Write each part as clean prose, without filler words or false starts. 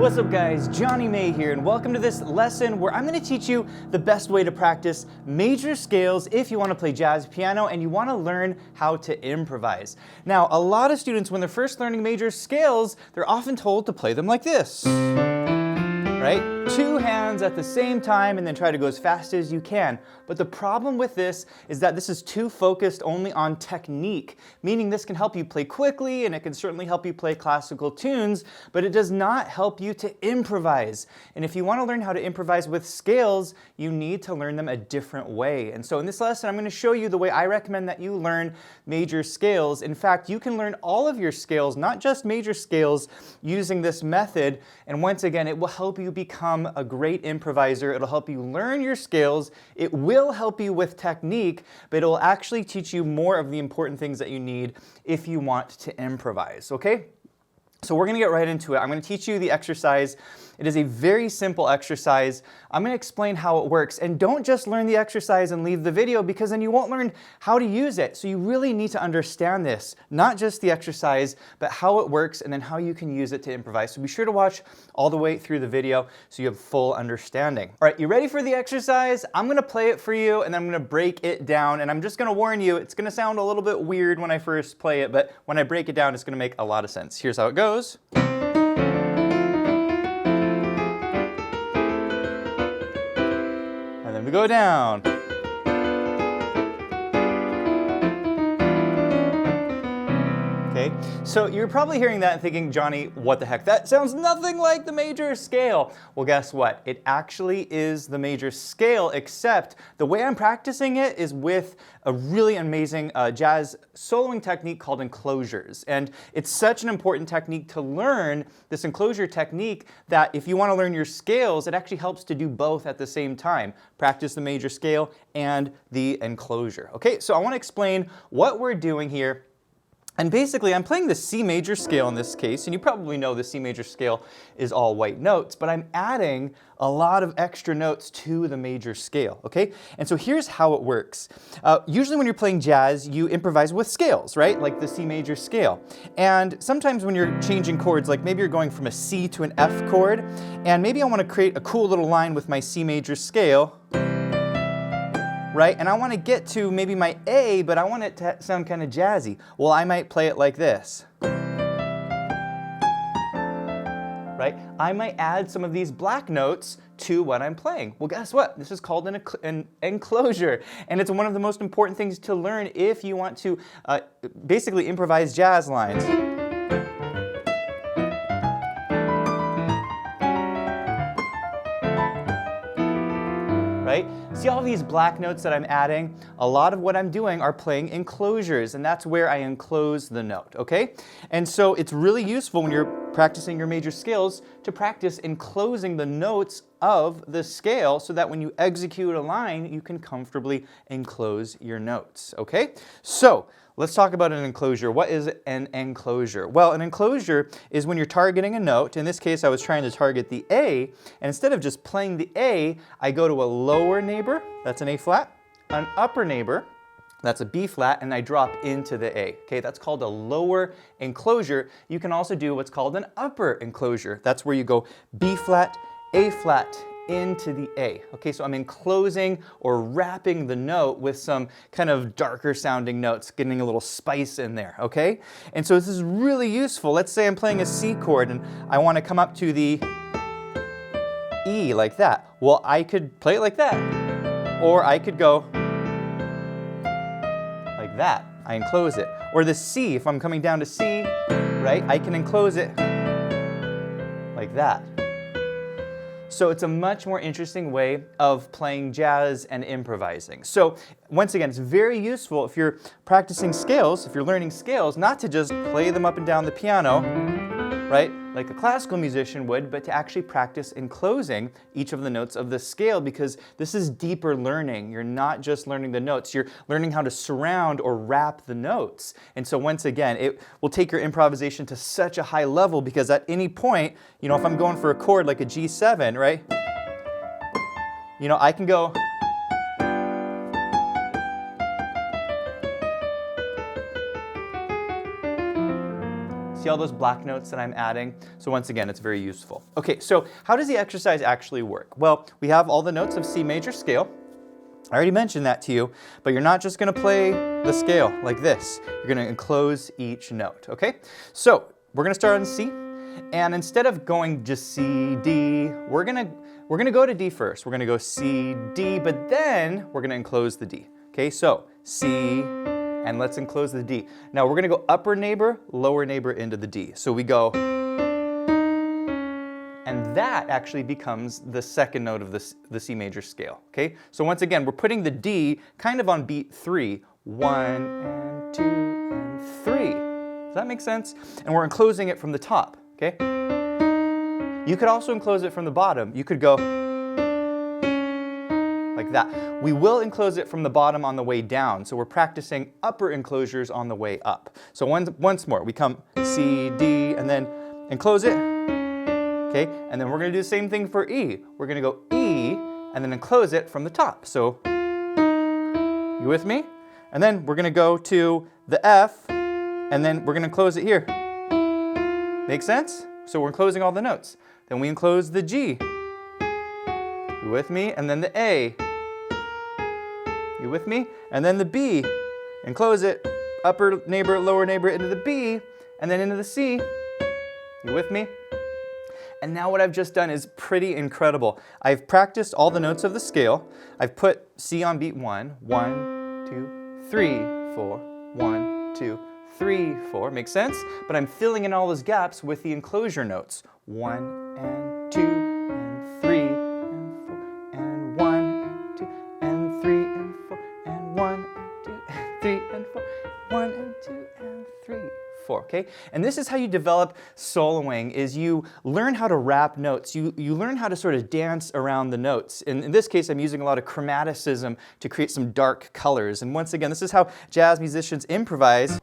What's up guys, Jonny May here, and welcome to this lesson where I'm going to teach you the best way to practice major scales if you want to play jazz piano and you want to learn how to improvise. Now, a lot of students, when they're first learning major scales, they're often told to play them like this, right? Two hands at the same time and then try to go as fast as you can. But the problem with this is that this is too focused only on technique, meaning this can help you play quickly and it can certainly help you play classical tunes, but it does not help you to improvise. And if you want to learn how to improvise with scales, you need to learn them a different way. And so in this lesson, I'm going to show you the way I recommend that you learn major scales. In fact, you can learn all of your scales, not just major scales, using this method. And once again, it will help you become a great improviser. It'll help you learn your scales. It will help you with technique, but it will actually teach you more of the important things that you need if you want to improvise, okay? So we're going to get right into it. I'm going to teach you the exercise. It is a very simple exercise. I'm going to explain how it works. And don't just learn the exercise and leave the video, because then you won't learn how to use it. So you really need to understand this, not just the exercise, but how it works and then how you can use it to improvise. So be sure to watch all the way through the video so you have full understanding. All right, you ready for the exercise? I'm going to play it for you and then I'm going to break it down. And I'm just going to warn you, it's going to sound a little bit weird when I first play it, but when I break it down, it's going to make a lot of sense. Here's how it goes. And then we go down. Okay, so you're probably hearing that and thinking, Jonny, what the heck? That sounds nothing like the major scale. Well, guess what? It actually is the major scale, except the way I'm practicing it is with a really amazing jazz soloing technique called enclosures. And it's such an important technique to learn, this enclosure technique, that if you want to learn your scales, it actually helps to do both at the same time. Practice the major scale and the enclosure. Okay, so I want to explain what we're doing here. And basically, I'm playing the C major scale in this case, and you probably know the C major scale is all white notes, but I'm adding a lot of extra notes to the major scale, okay? And so here's how it works. Usually when you're playing jazz, you improvise with scales, right? Like the C major scale. And sometimes when you're changing chords, like maybe you're going from a C to an F chord, and maybe I want to create a cool little line with my C major scale, right? And I want to get to maybe my A, but I want it to sound kind of jazzy. Well, I might play it like this, right? I might add some of these black notes to what I'm playing. Well, guess what? This is called an enclosure, and it's one of the most important things to learn if you want to basically improvise jazz lines. Right? See all these black notes that I'm adding? A lot of what I'm doing are playing enclosures, and that's where I enclose the note, okay? And so it's really useful when you're practicing your major scales to practice enclosing the notes of the scale so that when you execute a line, you can comfortably enclose your notes, okay? So let's talk about an enclosure. What is an enclosure? Well, an enclosure is when you're targeting a note. In this case, I was trying to target the A, and instead of just playing the A, I go to a lower neighbor, that's an A flat, an upper neighbor, that's a B flat, and I drop into the A. Okay, that's called a lower enclosure. You can also do what's called an upper enclosure. That's where you go B flat, A flat, into the A. Okay, so I'm enclosing or wrapping the note with some kind of darker sounding notes, getting a little spice in there, okay? And so this is really useful. Let's say I'm playing a C chord and I want to come up to the E like that. Well, I could play it like that, or I could go like that. I enclose it. Or the C, if I'm coming down to C, right, I can enclose it like that. So it's a much more interesting way of playing jazz and improvising. So once again, it's very useful if you're practicing scales, if you're learning scales, not to just play them up and down the piano, right, like a classical musician would, but to actually practice enclosing each of the notes of the scale, because this is deeper learning. You're not just learning the notes, you're learning how to surround or wrap the notes. And so once again, it will take your improvisation to such a high level, because at any point, you know, if I'm going for a chord like a G7, right, you know, I can go See all those black notes that I'm adding? So once again, it's very useful. Okay, so how does the exercise actually work? Well, we have all the notes of C major scale. I already mentioned that to you, but you're not just going to play the scale like this. You're going to enclose each note, okay? So we're going to start on C, and instead of going just C, D, we're going to go to D first. We're going to go C, D, but then we're going to enclose the D. Okay, so C, and let's enclose the D. Now we're going to go upper neighbor, lower neighbor into the D. So we go, and that actually becomes the second note of the C major scale. Okay, so once again, we're putting the D kind of on beat 3. 1 and 2 and 3. Does that make sense? And we're enclosing it from the top. Okay. You could also enclose it from the bottom. You could go like that. We will enclose it from the bottom on the way down, so we're practicing upper enclosures on the way up. So once more, we come C, D, and then enclose it, okay? And then we're gonna do the same thing for E. We're gonna go E, and then enclose it from the top. So, you with me? And then we're gonna go to the F, and then we're gonna close it here. Make sense? So we're enclosing all the notes. Then we enclose the G. You with me? And then the A. You with me? And then the B. Enclose it. Upper neighbor, lower neighbor into the B, and then into the C. You with me? And now what I've just done is pretty incredible. I've practiced all the notes of the scale. I've put C on beat 1. 1, 2, 3, 4. 1, 2, 3, 4. Makes sense? But I'm filling in all those gaps with the enclosure notes. 1 and 2 and 3 and 4 and 1 and 2 and 3 and 4 and 1 and 2 and 3 and 4. 1 and 2 and 3, 4. Okay? And this is how you develop soloing, is you learn how to wrap notes. You learn how to sort of dance around the notes. In this case, I'm using a lot of chromaticism to create some dark colors. And once again, this is how jazz musicians improvise.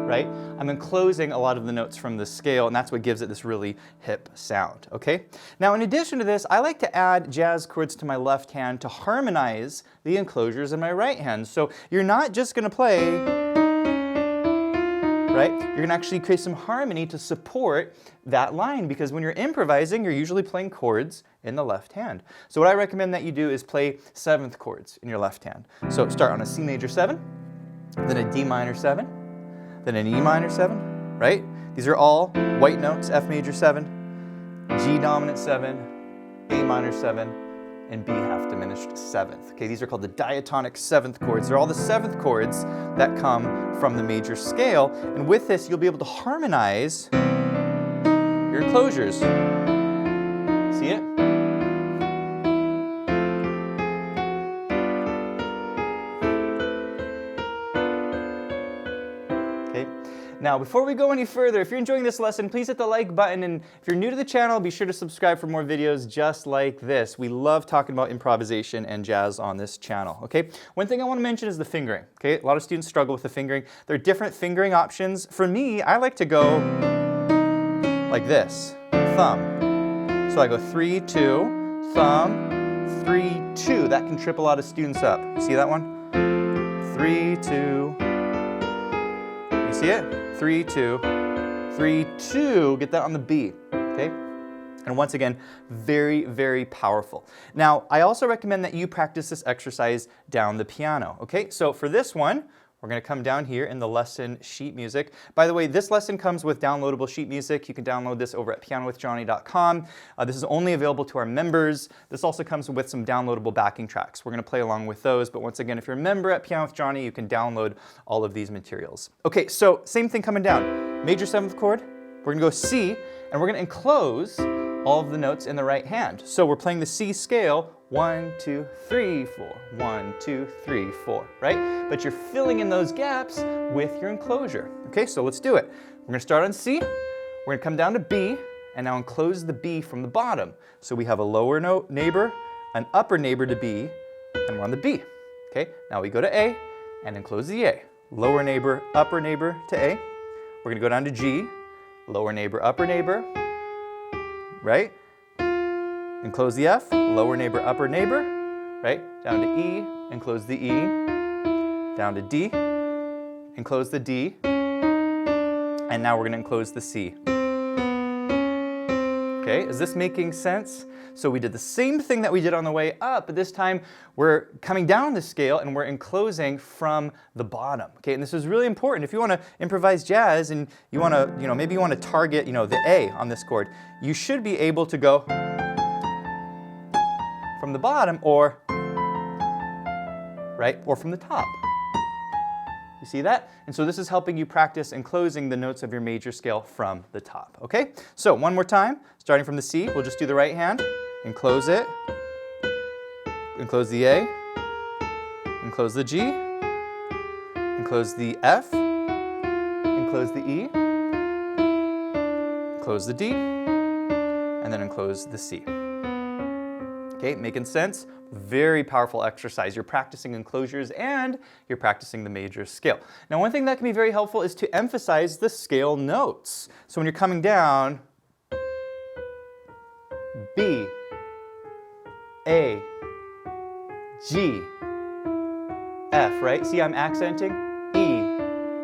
Right? I'm enclosing a lot of the notes from the scale, and that's what gives it this really hip sound, okay? Now, in addition to this, I like to add jazz chords to my left hand to harmonize the enclosures in my right hand. So you're not just gonna play, right? You're gonna actually create some harmony to support that line, because when you're improvising, you're usually playing chords in the left hand. So what I recommend that you do is play 7th chords in your left hand. So start on a C major 7, then a D minor 7, then an E minor 7, right? These are all white notes, F major 7, G dominant 7, A minor 7, and B half diminished 7th. Okay, these are called the diatonic 7th chords. They're all the 7th chords that come from the major scale, and with this you'll be able to harmonize your enclosures. See it? Now, before we go any further, if you're enjoying this lesson, please hit the like button, and if you're new to the channel, be sure to subscribe for more videos just like this. We love talking about improvisation and jazz on this channel, okay? One thing I want to mention is the fingering, okay? A lot of students struggle with the fingering. There are different fingering options. For me, I like to go like this, thumb. So I go 3, 2, thumb, 3, 2. That can trip a lot of students up. You see that one? 3, 2. You see it? 3, 2, 3, 2. Get that on the B, okay? And once again, very, very powerful. Now, I also recommend that you practice this exercise down the piano, okay? So for this one, we're going to come down here in the lesson sheet music. By the way, this lesson comes with downloadable sheet music. You can download this over at pianowithjohnny.com. This is only available to our members. This also comes with some downloadable backing tracks. We're going to play along with those, but once again, if you're a member at Piano with Johnny, you can download all of these materials. Okay, so same thing coming down. Major 7th chord, we're going to go C, and we're going to enclose all of the notes in the right hand. So we're playing the C scale, 1, 2, 3, 4, 1, 2, 3, 4, right? But you're filling in those gaps with your enclosure. Okay, so let's do it. We're going to start on C, we're going to come down to B, and now enclose the B from the bottom. So we have a lower note neighbor, an upper neighbor to B, and we're on the B. Okay, now we go to A, and enclose the A. Lower neighbor, upper neighbor to A. We're going to go down to G, lower neighbor, upper neighbor, right? Enclose the F, lower neighbor, upper neighbor, right? Down to E, and close the E. Down to D, and close the D. And now we're going to enclose the C. Okay, is this making sense? So we did the same thing that we did on the way up, but this time we're coming down the scale and we're enclosing from the bottom. Okay, and this is really important. If you want to improvise jazz and you want to, maybe you want to target, the A on this chord, you should be able to go from the bottom or from the top. You see that? And so this is helping you practice enclosing the notes of your major scale from the top, okay? So one more time, starting from the C, we'll just do the right hand, enclose it, enclose the A, enclose the G, enclose the F, enclose the E, close the D, and then enclose the C. Okay, making sense? Very powerful exercise. You're practicing enclosures and you're practicing the major scale. Now, one thing that can be very helpful is to emphasize the scale notes. So when you're coming down, B, A, G, F, right? See, I'm accenting E,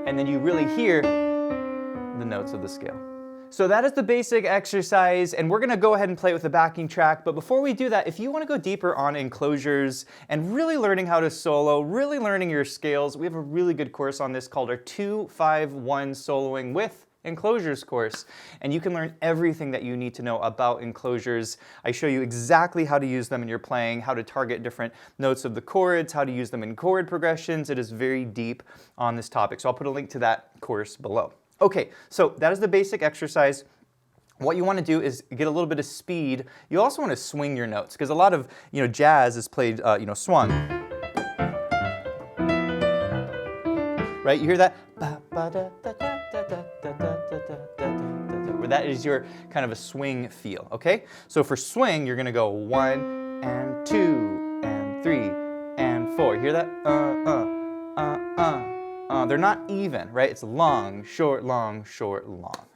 and then you really hear the notes of the scale. So that is the basic exercise, and we're going to go ahead and play with the backing track. But before we do that, if you want to go deeper on enclosures and really learning how to solo, really learning your scales, we have a really good course on this called our 2-5-1 Soloing with Enclosures course. And you can learn everything that you need to know about enclosures. I show you exactly how to use them in your playing, how to target different notes of the chords, how to use them in chord progressions. It is very deep on this topic. So I'll put a link to that course below. Okay, so that is the basic exercise. What you want to do is get a little bit of speed. You also want to swing your notes, because a lot of jazz is played swung. Right? You hear that? Where that is your kind of a swing feel. Okay? So for swing, you're going to go 1 and 2 and 3 and 4. You hear that? They're not even, right? It's long, short, long,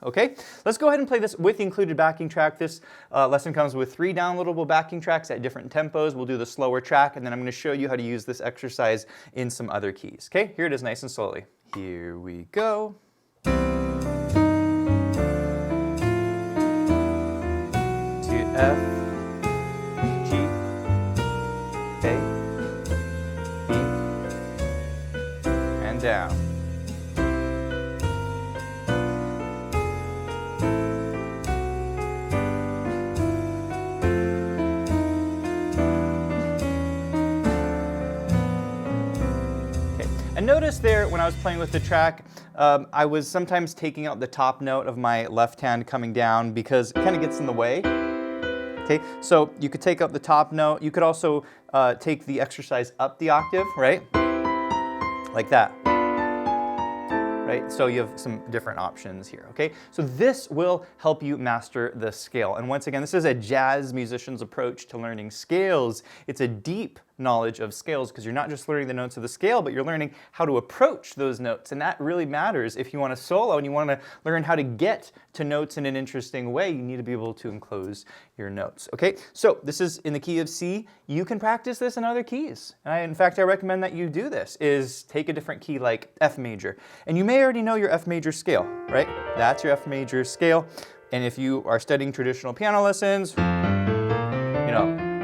okay? Let's go ahead and play this with the included backing track. This lesson comes with 3 downloadable backing tracks at different tempos. We'll do the slower track, and then I'm going to show you how to use this exercise in some other keys, okay? Here it is nice and slowly. Here we go. To F, G, A, B, and down. And notice there, when I was playing with the track, I was sometimes taking out the top note of my left hand coming down because it kind of gets in the way. Okay, so you could take out the top note. You could also take the exercise up the octave, right? Like that. Right? So you have some different options here, okay? So this will help you master the scale. And once again, this is a jazz musician's approach to learning scales. It's a deep knowledge of scales because you're not just learning the notes of the scale, but you're learning how to approach those notes. And that really matters if you want to solo and you want to learn how to get to notes in an interesting way. You need to be able to enclose your notes, okay? So this is in the key of C. You can practice this in other keys. In fact, I recommend that you do this, is take a different key like F major. And you may already know your F major scale, right? That's your F major scale. And if you are studying traditional piano lessons,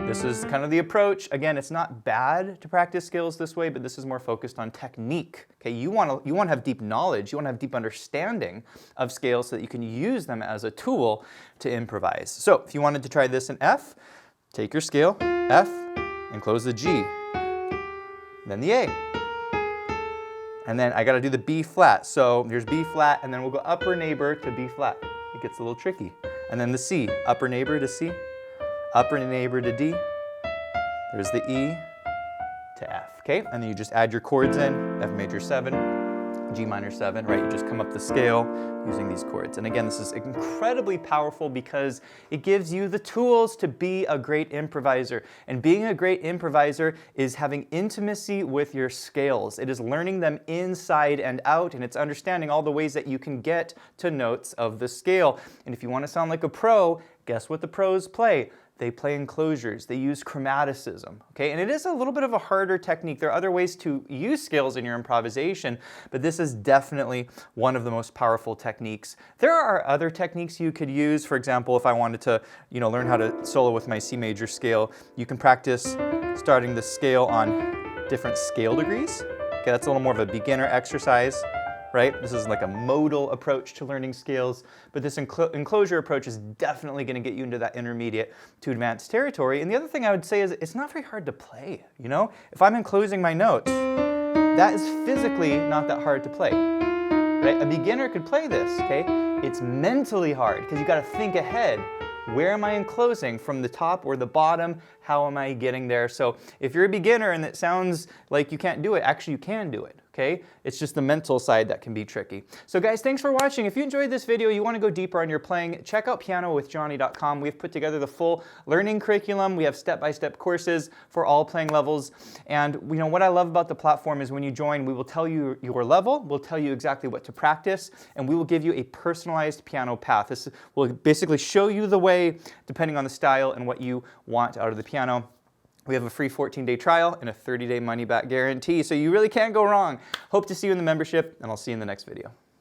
this is kind of the approach. Again, it's not bad to practice scales this way, but this is more focused on technique. Okay, you want to have deep knowledge, you want to have deep understanding of scales so that you can use them as a tool to improvise. So if you wanted to try this in F, take your scale, F, and close the G, then the A. And then I got to do the B flat. So there's B flat, and then we'll go upper neighbor to B flat. It gets a little tricky. And then the C, upper neighbor to C, upper neighbor to D, there's the E to F, okay? And then you just add your chords in, F major 7, G minor 7, right? You just come up the scale using these chords. And again, this is incredibly powerful because it gives you the tools to be a great improviser. And being a great improviser is having intimacy with your scales. It is learning them inside and out, and it's understanding all the ways that you can get to notes of the scale. And if you want to sound like a pro, guess what the pros play? they play enclosures, they use chromaticism, okay? And it is a little bit of a harder technique. There are other ways to use scales in your improvisation, but this is definitely one of the most powerful techniques. There are other techniques you could use. For example, if I wanted to, learn how to solo with my C major scale, you can practice starting the scale on different scale degrees. Okay, that's a little more of a beginner exercise. Right? This is like a modal approach to learning scales, but this enclosure approach is definitely going to get you into that intermediate to advanced territory. And the other thing I would say is it's not very hard to play, If I'm enclosing my notes, that is physically not that hard to play, right? A beginner could play this, okay? It's mentally hard because you got to think ahead. Where am I enclosing? From the top or the bottom? How am I getting there? So if you're a beginner and it sounds like you can't do it, actually you can do it. Okay? It's just the mental side that can be tricky. So guys, thanks for watching. If you enjoyed this video, you want to go deeper on your playing, check out pianowithjonny.com. We've put together the full learning curriculum. We have step-by-step courses for all playing levels. And what I love about the platform is when you join, we will tell you your level, we'll tell you exactly what to practice, and we will give you a personalized piano path. This will basically show you the way depending on the style and what you want out of the piano. We have a free 14-day trial and a 30-day money-back guarantee, so you really can't go wrong. Hope to see you in the membership, and I'll see you in the next video.